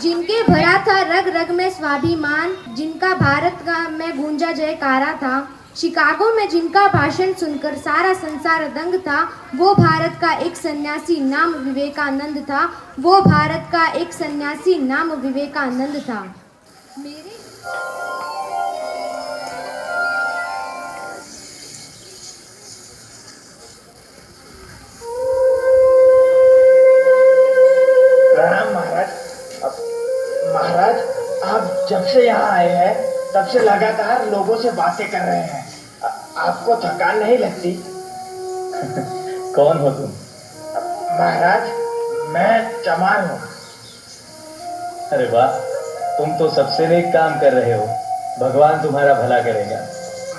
जिनके भरा था रग रग में स्वाभिमान, जिनका भारत का में गूंजा जयकारा था, शिकागो में जिनका भाषण सुनकर सारा संसार दंग था, वो भारत का एक सन्यासी नाम विवेकानंद था। वो भारत का एक सन्यासी नाम विवेकानंद था। मेरे महाराज, आप जब से यहाँ आए हैं तब से लगातार लोगों से बातें कर रहे हैं। आपको थकान नहीं लगती? कौन हो तुम? महाराज, मैं चमार हूँ। अरे वाह, तुम तो सबसे नेक काम कर रहे हो। भगवान तुम्हारा भला करेगा।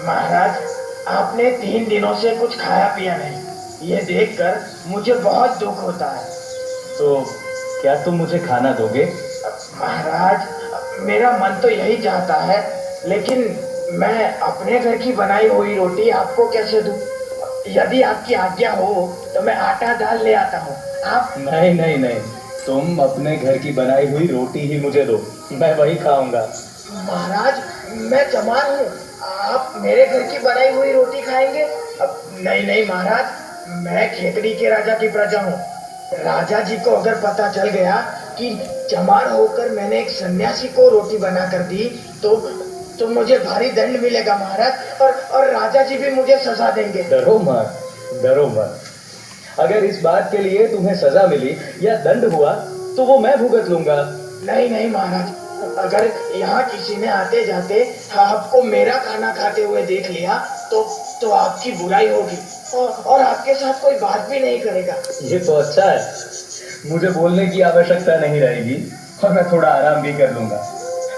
महाराज, आपने 3 दिनों से कुछ खाया पिया नहीं। ये देखकर मुझे बहुत दुख होता है। तो क्या तुम मुझे खाना दोगे? महाराज, मेरा मन तो यही चाहता है, लेकिन मैं अपने घर की बनाई हुई रोटी आपको कैसे दूं? यदि आपकी आज्ञा हो तो मैं आटा दाल ले आता हूँ। आप नहीं नहीं नहीं, तुम अपने घर की बनाई हुई रोटी ही मुझे दो, मैं वही खाऊंगा। महाराज, मैं चमार हूँ, आप मेरे घर की बनाई हुई रोटी खाएंगे? नहीं नहीं महाराज, मैं खेतड़ी के राजा की प्रजा हूँ। राजा जी को अगर पता चल गया कि चमार होकर मैंने एक सन्यासी को रोटी बना कर दी तो मुझे भारी दंड मिलेगा महाराज, और राजा जी भी मुझे सजा देंगे। डरो मत, डरो मत। अगर इस बात के लिए तुम्हें सजा मिली या दंड हुआ तो वो मैं भुगत लूंगा। नहीं नहीं महाराज, अगर यहाँ किसी ने आते जाते आपको मेरा खाना खाते हुए देख लिया तो आपकी बुराई होगी और आपके साथ कोई बात भी नहीं करेगा। ये तो अच्छा है, मुझे बोलने की आवश्यकता नहीं रहेगी और मैं थोड़ा आराम भी कर लूंगा।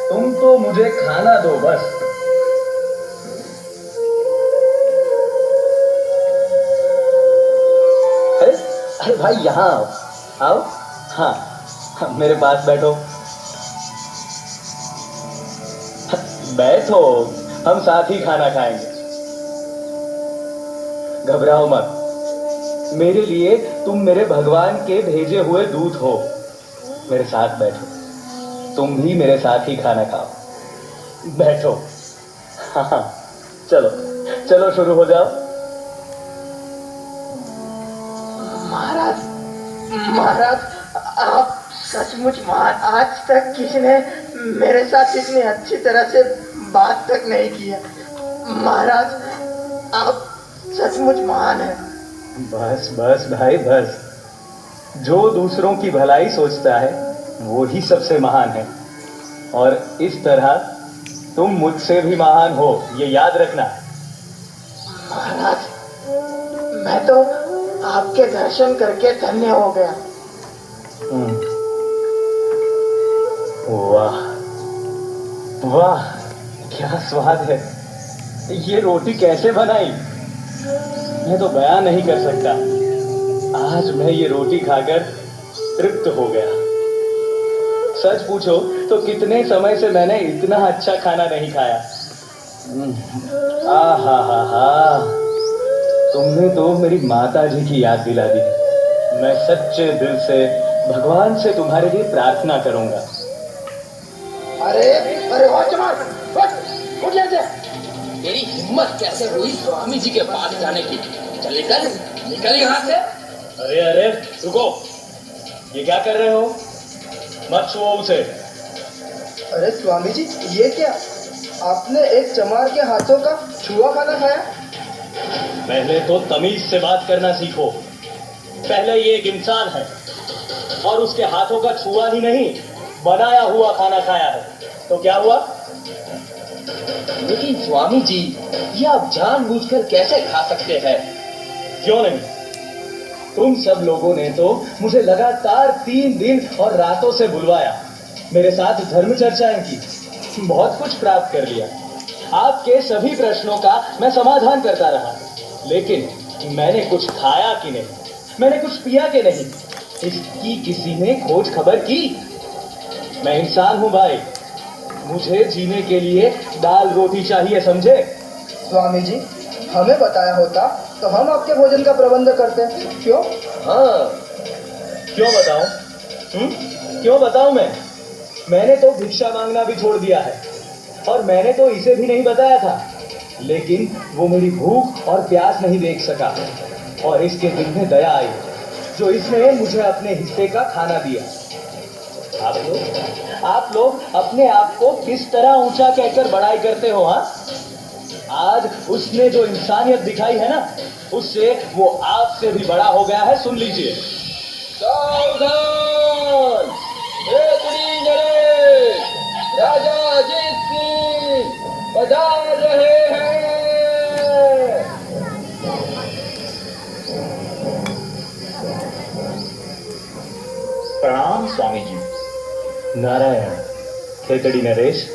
तुम तो मुझे खाना दो बस। अरे भाई यहाँ आओ आओ। हाँ मेरे पास बैठो। बैठो, हम साथ ही खाना खाएंगे। घबराओ मत, मेरे लिए तुम मेरे भगवान के भेजे हुए दूत हो। मेरे साथ बैठो, तुम भी मेरे साथ ही खाना खाओ। बैठो। हाँ चलो चलो शुरू हो जाओ। महाराज, महाराज, आप सचमुच महान। आज तक किसी ने मेरे साथ इतनी अच्छी तरह से बात तक नहीं की है। महाराज, आप सचमुच महान हैं। बस बस भाई बस, जो दूसरों की भलाई सोचता है वो ही सबसे महान है। और इस तरह तुम मुझसे भी महान हो, ये याद रखना। महाराज, मैं तो आपके दर्शन करके धन्य हो गया। वाह वाह, क्या स्वाद है। ये रोटी कैसे बनाई, मैं तो बयान नहीं कर सकता। आज मैं ये रोटी खाकर तृप्त हो गया। सच पूछो तो कितने समय से मैंने इतना अच्छा खाना नहीं खाया। आहा हा हा, तुमने तो मेरी माता जी की याद दिला दी। मैं सच्चे दिल से भगवान से तुम्हारे लिए प्रार्थना करूंगा। अरे अरे वॉचमैन, उठ जा। तेरी हिम्मत कैसे हुई स्वामी जी के पास जाने की? चल निकल निकल यहाँ से। अरे अरे रुको, ये क्या कर रहे हो? मत छुओ उसे। अरे स्वामी जी, ये क्या? आपने एक चमार के हाथों का छुआ खाना खाया? पहले तो तमीज से बात करना सीखो। पहले ये एक इंसान है और उसके हाथों का छुआ ही नहीं, बनाया हुआ खाना खाया है। तो क्या हुआ? लेकिन स्वामी जी, ये आप जानबूझकर कैसे खा सकते हैं? क्यों नहीं? तुम सब लोगों ने तो मुझे लगातार 3 दिन और रातों से बुलवाया, मेरे साथ धर्म चर्चाएं की, बहुत कुछ प्राप्त कर लिया। आपके सभी प्रश्नों का मैं समाधान करता रहा, लेकिन मैंने कुछ खाया कि नहीं, मैंने कुछ पिया कि नहीं, इसकी किसी ने खोज खबर की? मैं इंसान हूं भाई, मुझे जीने के लिए दाल रोटी चाहिए, समझे? स्वामी जी, हमें बताया होता तो हम आपके भोजन का प्रबंध करते। क्यों? हाँ, क्यों बताऊं? क्यों बताऊं मैंने तो भिक्षा मांगना भी छोड़ दिया है, और मैंने तो इसे भी नहीं बताया था, लेकिन वो मेरी भूख और प्यास नहीं देख सका, और इसके दिल में दया आई, जो इसने मुझे अपने हिस्से का खाना दिया। आप लोग अपने आप को किस तरह ऊंचा कहकर बड़ाई करते हो? हाँ, आज उसने जो इंसानियत दिखाई है ना, उससे वो आपसे भी बड़ा हो गया है। सुन लीजिए। सावधान! रेतड़ी नरेश, राजा अजीत सिंह पधार रहे हैं। प्रणाम स्वामी जी। नारायण। खेतड़ी नरेश,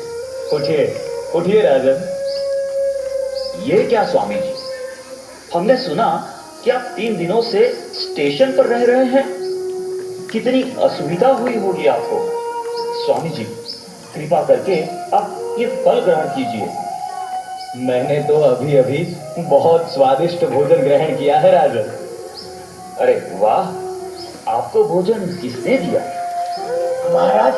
उठिए उठिए राजन। ये क्या स्वामी जी, हमने सुना कि आप 3 दिनों से स्टेशन पर रह रहे हैं। कितनी असुविधा हुई होगी आपको। स्वामी जी, कृपा करके आप ये फल ग्रहण कीजिए। मैंने तो अभी अभी बहुत स्वादिष्ट भोजन ग्रहण किया है राजन। अरे वाह, आपको भोजन किसने दिया? महाराज,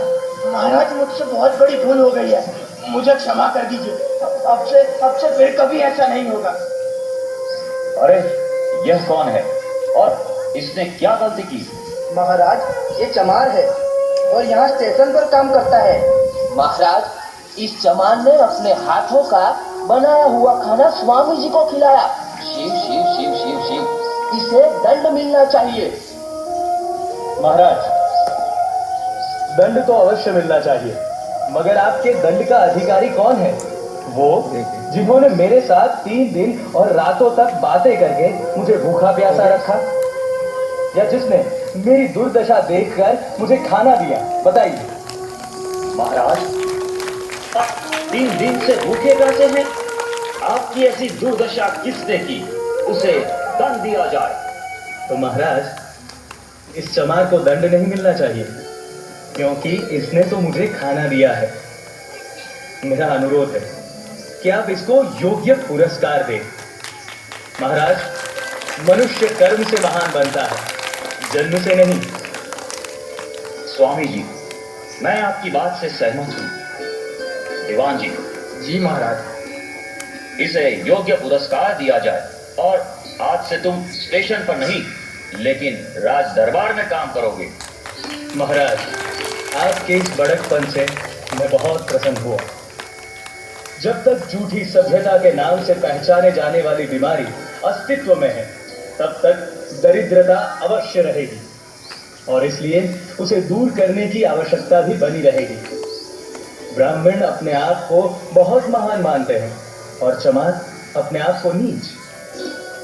महाराज, मुझसे बहुत बड़ी भूल हो गई है, मुझे क्षमा कर दीजिए। अब से फिर कभी ऐसा नहीं होगा। अरे यह कौन है और इसने क्या गलती की? महाराज, ये चमार है और यहाँ स्टेशन पर काम करता है। महाराज, इस चमान ने अपने हाथों का बनाया हुआ खाना स्वामी जी को खिलाया। शिव शिव शिव शिव शिव, इसे दंड मिलना चाहिए। महाराज, दंड तो अवश्य मिलना चाहिए, मगर आपके दंड का अधिकारी कौन है? वो जिन्होंने मेरे साथ 3 दिन और रातों तक बातें करके मुझे भूखा प्यासा रखा, या जिसने मेरी दुर्दशा देखकर मुझे खाना दिया? बताइए। महाराज, आप 3 दिन से भूखे प्यासे हैं। आपकी ऐसी दुर्दशा किसने की? उसे दंड दिया जाए। तो महाराज, इस चमार को दंड नहीं मिलना चाहिए, क्योंकि इसने तो मुझे खाना दिया है। मेरा अनुरोध है कि आप इसको योग्य पुरस्कार दें। महाराज, मनुष्य कर्म से महान बनता है, जन्म से नहीं। स्वामी जी, मैं आपकी बात से सहमत हूं। दीवान जी, जी महाराज। इसे योग्य पुरस्कार दिया जाए और आज से तुम स्टेशन पर नहीं लेकिन राज दरबार में काम करोगे। महाराज, आपके इस बड़कपन से मैं बहुत प्रसन्न हुआ। जब तक झूठी सभ्यता के नाम से पहचाने जाने वाली बीमारी अस्तित्व में है, तब तक दरिद्रता अवश्य रहेगी और इसलिए उसे दूर करने की आवश्यकता भी बनी रहेगी। ब्राह्मण अपने आप को बहुत महान मानते हैं और चमार अपने आप को नीच।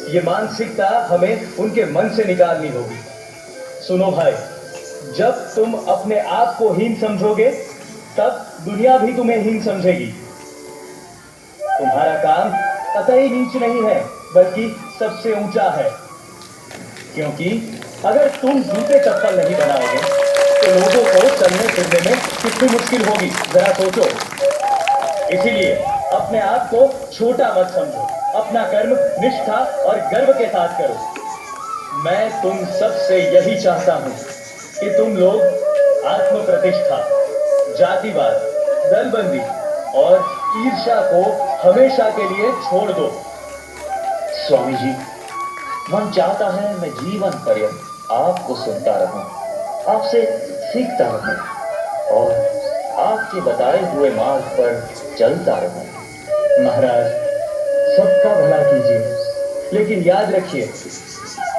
ये मानसिकता हमें उनके मन से निकालनी होगी। सुनो भाई, जब तुम अपने आप को हीन समझोगे, तब दुनिया भी तुम्हें हीन समझेगी। तुम्हारा काम कतई नीच नहीं है, बल्कि सबसे ऊंचा है, क्योंकि अगर तुम जूते चप्पल नहीं बनाओगे तो लोगों को चलने फिरने में कितनी मुश्किल होगी, जरा सोचो। इसीलिए अपने आप को छोटा मत समझो, अपना कर्म निष्ठा और गर्व के साथ करो। मैं तुम सबसे यही चाहता हूं कि तुम लोग आत्म प्रतिष्ठा, जातिवाद, दलबंदी और ईर्ष्या को हमेशा के लिए छोड़ दो। स्वामी जी, मन चाहता है मैं जीवन पर्यंत आपको सुनता रहूं, आपसे सीखता रहूं और आपके बताए हुए मार्ग पर चलता रहूं। महाराज, सबका भला कीजिए, लेकिन याद रखिए,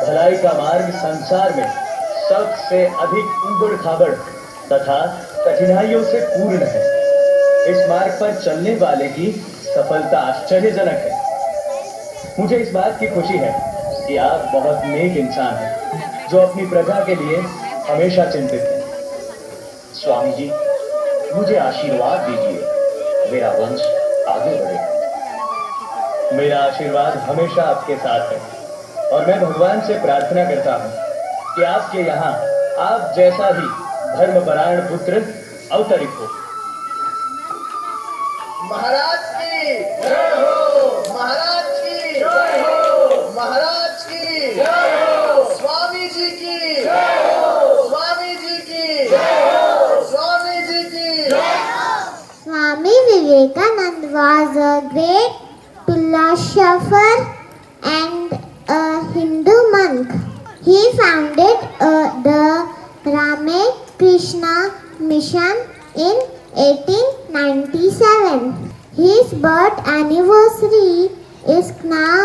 भलाई का मार्ग संसार में सबसे अधिक उबड़ खाबड़ तथा कठिनाइयों से पूर्ण है। इस मार्ग पर चलने वाले की सफलता आश्चर्यजनक है। मुझे इस बात की खुशी है कि आप बहुत नेक इंसान हैं, जो अपनी प्रजा के लिए हमेशा चिंतित हैं। स्वामी जी, मुझे आशीर्वाद दीजिए, मेरा वंश आगे बढ़े। मेरा आशीर्वाद हमेशा आपके साथ है और मैं भगवान से प्रार्थना करता हूँ कि आपके यहाँ आप जैसा ही धर्मपरायण पुत्र अवतरित हो। महाराज की जय हो, महाराज की जय हो, महाराज की जय हो, स्वामी जी की जय हो, स्वामी जी की जय हो, स्वामी जी की जय हो। Swami Vivekananda was a great philosopher and a Hindu monk. He founded the Ramakrishna Mission in 1897. His birth anniversary is now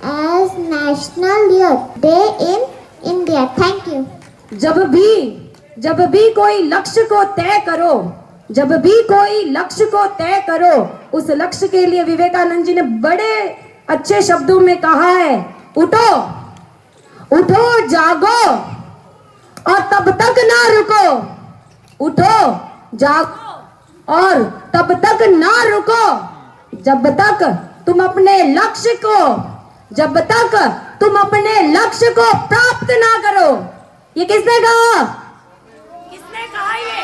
as National Youth Day in India. Thank you. जब भी कोई लक्ष्य को तय करो, जब भी कोई लक्ष्य को तय करो, उस लक्ष्य के लिए विवेकानंद जी ने बड़े अच्छे शब्दों में कहा है, उठो उठो जागो और तब तक ना रुको। उठो जागो और तब तक ना रुको, जब तक तुम अपने लक्ष्य को, जब तक तुम अपने लक्ष्य को प्राप्त ना करो। ये किसने कहा? किसने कहा? ये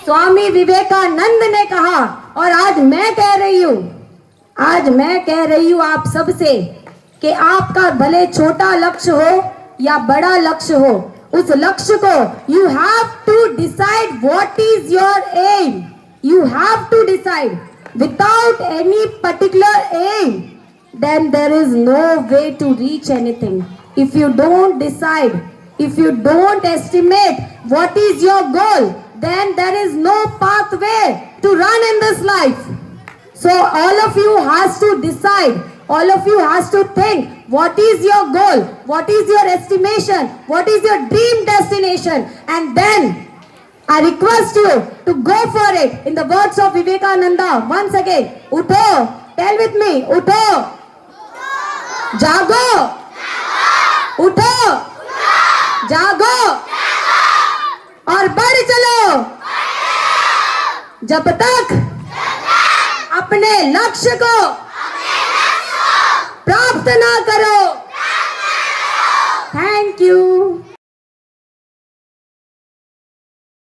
स्वामी विवेकानंद ने कहा। और आज मैं कह रही हूं, आज मैं कह रही हूं आप सबसे कि आपका भले छोटा लक्ष्य हो या बड़ा लक्ष्य हो, उस लक्ष्य को you have to decide what is your aim. You have to decide without any particular aim, then there is no way to reach anything. If you don't decide, if you don't estimate what is your goal, then there is no pathway to run in this life. So all of you has to decide, all of you has to think, what is your goal, what is your estimation, what is your dream destination, and then I request you to go for it. In the words of Vivekananda, once again, utho, tell with me, utho, जागो, उठो, जागो और बढ़ चलो। जब तक अपने लक्ष्य को प्राप्त ना